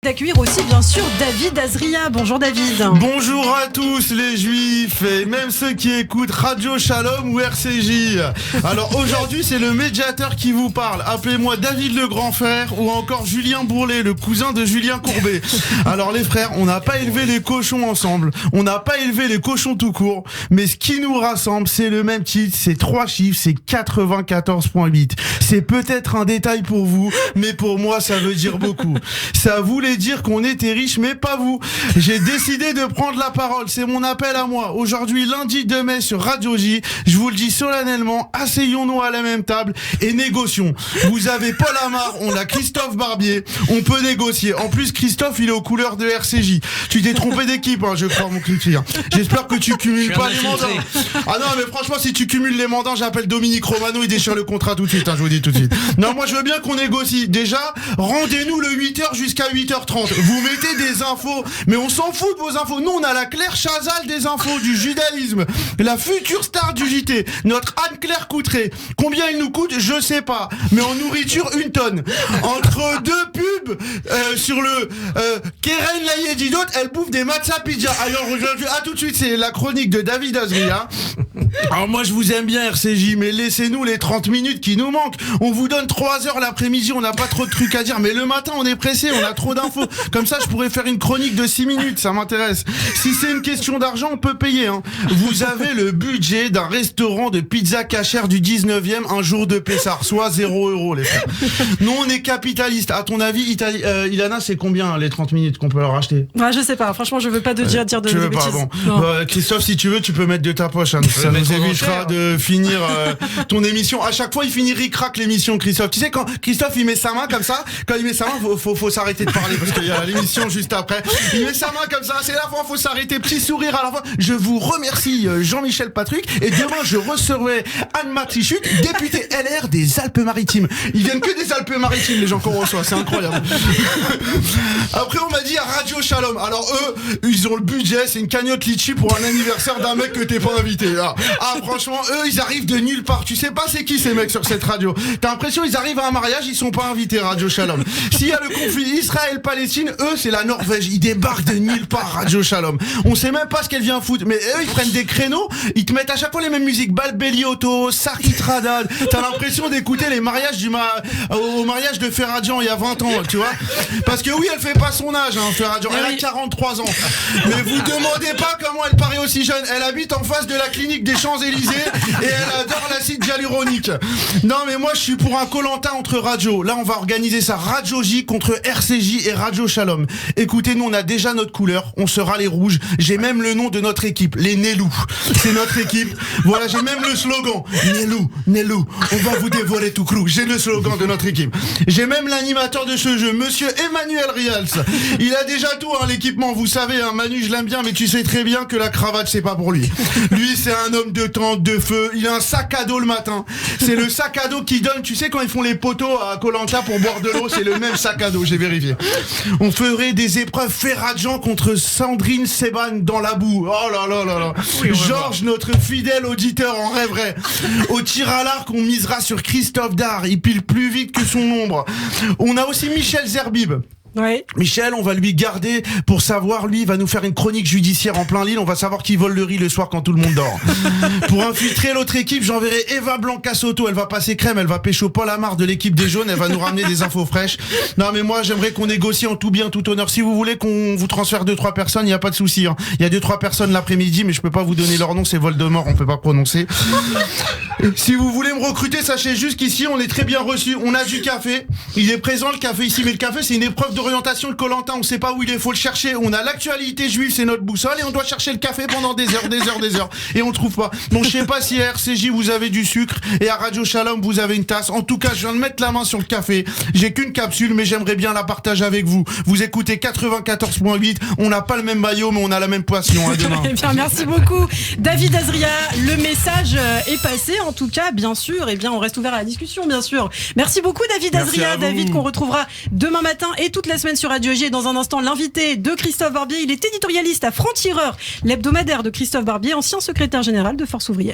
d'accueillir aussi bien sûr David Azria. Bonjour David. Bonjour à tous les juifs et même ceux qui écoutent Radio Shalom ou RCJ. Alors aujourd'hui c'est le médiateur qui vous parle. Appelez-moi David le grand frère ou encore Julien Bourlet, le cousin de Julien Courbet. Alors les frères, on n'a pas élevé les cochons ensemble, on n'a pas élevé les cochons tout court, mais ce qui nous rassemble c'est le même titre, c'est 3 chiffres, c'est 94.8. C'est peut-être un détail pour vous, mais pour moi ça veut dire beaucoup. Ça voulait dire qu'on était riche, mais pas vous. J'ai décidé de prendre la parole, c'est mon appel à moi. Aujourd'hui, lundi 2 mai sur Radio J, je vous le dis solennellement, asseyons-nous à la même table et négocions. Vous avez Paul Amar, on a Christophe Barbier, on peut négocier. En plus, Christophe, il est aux couleurs de RCJ. Tu t'es trompé d'équipe, hein, je crois, mon client. J'espère que tu cumules pas les mandats. Ah non, mais franchement, si tu cumules les mandats, j'appelle Dominique Romano, il déchire le contrat tout de suite, hein, je vous dis tout de suite. Non, moi, je veux bien qu'on négocie. Déjà, rendez-nous le 8h jusqu'à 8h30. Vous mettez des infos, mais on s'en fout de vos infos. Nous, on a la Claire Chazal des infos, du judaïsme, la future star du JT, notre Anne-Claire Coutré. Combien il nous coûte, je sais pas, mais en nourriture, 1 tonne. Entre 2 pubs sur le Keren Layedidot, elle bouffe des matza pizza. Alors, à tout de suite, c'est la chronique de David Azria. Alors moi, je vous aime bien RCJ, mais laissez-nous les 30 minutes qui nous manquent. On vous donne 3 heures l'après-midi, on n'a pas trop de trucs à dire, mais le matin, on est pressé, on a trop d'infos. Comme ça, je pourrais faire une chronique de 6 minutes, ça m'intéresse. Si c'est une question d'argent, on peut payer, hein. Vous avez le budget d'un restaurant de pizza cachère du 19e un jour de Pessar, soit 0 €, les frères. Nous, on est capitalistes. À ton avis, Ilana, c'est combien les 30 minutes qu'on peut leur acheter? Ouais, je sais pas, franchement, je veux pas dire de veux bêtises. pas, bon. Christophe, si tu veux, tu peux mettre de ta poche, hein. Ça nous évitera de finir ton émission. À chaque fois, il finit ric-rac l'émission, Christophe. Tu sais, quand Christophe, il met sa main comme ça, quand il met sa main, faut s'arrêter de parler parce qu'il y a l'émission juste après. Il met sa main comme ça, c'est la fois, faut s'arrêter, petit sourire à la fois. Je vous remercie, Jean-Michel Patruc, et demain, je recevrai Anne Matichuk, députée LR des Alpes-Maritimes. Ils viennent que des Alpes-Maritimes, les gens qu'on reçoit, c'est incroyable. Après, on m'a dit à Radio Shalom. Alors eux, ils ont le budget, c'est une cagnotte litchi pour un anniversaire d'un mec que t'es pas invité. Ah, franchement, eux, ils arrivent de nulle part. Tu sais pas c'est qui ces mecs sur cette radio. T'as l'impression ils arrivent à un mariage, ils sont pas invités, Radio Shalom. S'il y a le conflit Israël-Palestine, eux, c'est la Norvège. Ils débarquent de nulle part, Radio Shalom. On sait même pas ce qu'elle vient foutre. Mais eux, ils prennent des créneaux, ils te mettent à chaque fois les mêmes musiques. Balbeliotto, Sarit Radal. T'as l'impression d'écouter les mariages au mariage de Ferradjan il y a 20 ans, tu vois. Parce que oui, elle fait pas son âge, hein, Ferradjan. Elle a 43 ans. Mais vous demandez pas comment elle paraît aussi jeune. Elle habite en face de la clinique des Champs-Élysées et elle adore l'acide hyaluronique. Non, mais moi, je suis pour un Koh-Lanta entre radios. Là, on va organiser ça. Radio J contre RCJ et Radio Shalom. Écoutez, nous, on a déjà notre couleur. On sera les rouges. J'ai même le nom de notre équipe, les Nélou. C'est notre équipe. Voilà, j'ai même le slogan. Nélou, on va vous dévorer tout cru. J'ai le slogan de notre équipe. J'ai même l'animateur de ce jeu, Monsieur Emmanuel Rials. Il a déjà tout, hein, l'équipement. Vous savez, hein, Manu, je l'aime bien, mais tu sais très bien que la cravate, c'est pas pour lui. Lui, c'est un homme de temps, de feu. Il a un sac à dos le matin. C'est le sac à dos qui donne, tu sais, quand ils font les poteaux à Koh-Lanta pour boire de l'eau, c'est le même sac à dos, j'ai vérifié. On ferait des épreuves Ferradjan contre Sandrine Seban dans la boue. Oh là là là là. Oui, Georges, notre fidèle auditeur, en rêverait. Au tir à l'arc, on misera sur Christophe Dard. Il pile plus vite que son ombre. On a aussi Michel Zerbib. Ouais. Michel, on va lui garder pour savoir, lui, il va nous faire une chronique judiciaire en plein Lille, on va savoir qui vole le riz le soir quand tout le monde dort. Pour infiltrer l'autre équipe, j'enverrai Eva Blanca-Soto, elle va passer crème, elle va pécho Paul Amar de l'équipe des jaunes, elle va nous ramener des infos fraîches. Non mais moi, j'aimerais qu'on négocie en tout bien, tout honneur. Si vous voulez qu'on vous transfère 2-3 personnes, il n'y a pas de souci, hein. Il y a 2-3 personnes l'après-midi, mais je peux pas vous donner leur nom, c'est Voldemort, on peut pas prononcer. Si vous voulez me recruter, sachez juste qu'ici, on est très bien reçus, on a du café, il est présent le café ici, mais le café c'est une épreuve d'orientation de Koh-Lanta, on sait pas où il est, faut le chercher. On a l'actualité juive, c'est notre boussole, et on doit chercher le café pendant des heures, et on le trouve pas. Donc je sais pas si à RCJ vous avez du sucre, et à Radio Shalom vous avez une tasse. En tout cas, je viens de mettre la main sur le café. J'ai qu'une capsule, mais j'aimerais bien la partager avec vous. Vous écoutez 94.8, on n'a pas le même maillot, mais on a la même passion. À demain. Eh bien, merci beaucoup, David Azria. Le message est passé, en tout cas, bien sûr. Eh bien, on reste ouvert à la discussion, bien sûr. Merci beaucoup, David Azria. David, qu'on retrouvera demain matin et toute la semaine sur Radio J. Et dans un instant, l'invité de Christophe Barbier. Il est éditorialiste à Franc-Tireur, l'hebdomadaire de Christophe Barbier, ancien secrétaire général de Force ouvrière.